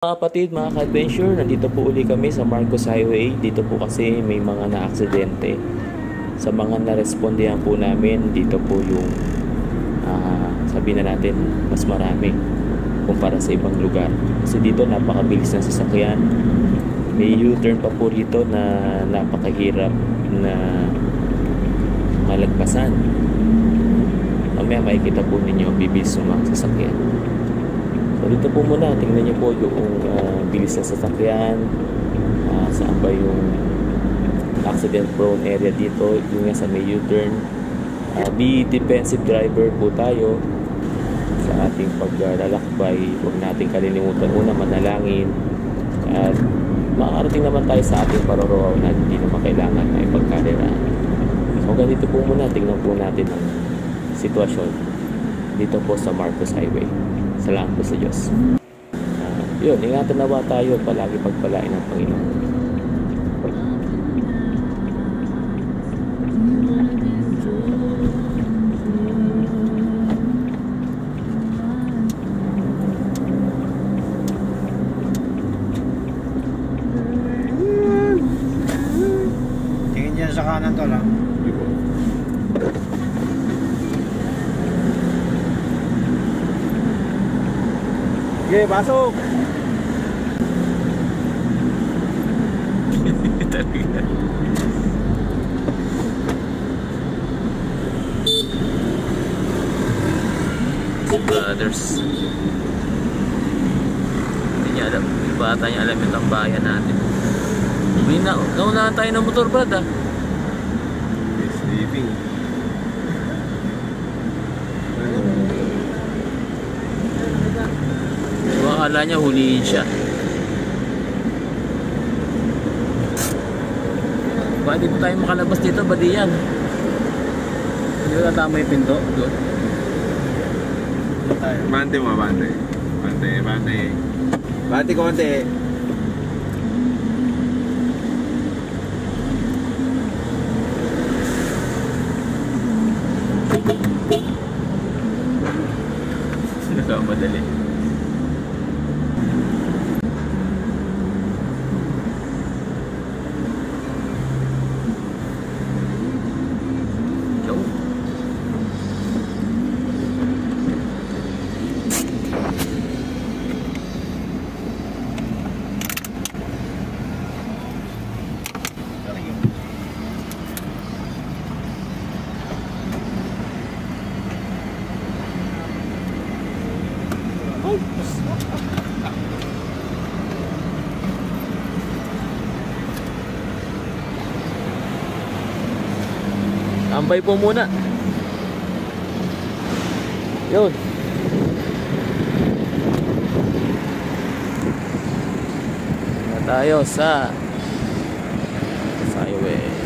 Mga kapatid, mga ka-adventure, nandito po uli kami sa Marcos Highway. Dito po kasi may mga na-aksidente. Sa mga na-respondihan po namin, dito po yung sabihin na natin, mas marami kumpara sa ibang lugar. Kasi dito napakabilis ng sasakyan. May U-turn pa po rito na napakahirap na malagpasan. Mamaya makikita po ninyo bibilis ng mga sasakyan. So dito po muna, tingnan niyo po yung bilis ng sasakyan, saan ba yung accident prone area dito, yung nga sa may U-turn. Be defensive driver po tayo sa ating paglalakbay. Huwag natin kalilimutan muna manalangin at makakarating naman tayo sa ating paroroon na hindi naman kailangan na ipagkaliraan. So ganito po muna, tingnan po natin ang sitwasyon dito po sa Marcos Highway. Salamat po sa Diyos. Yun, ingatan nawa tayo, palagi pagpalain ng Panginoon. Tingin dyan sa kanan to lang. Sige, pasok! Brothers, hindi niya alam, yung bata niya alam yung tambayan natin. Naunahan tayo ng motor, brad, Sleeping. Akala niya huliin siya. Bakit dito tayo makalabas dito? Badi yan. Hindi ba tama yung pinto? Doon. Bante mo, bante. Bante. Bante ko, bante. Nagkamadali. Tambay po muna. Yun. Na tayo sa highway.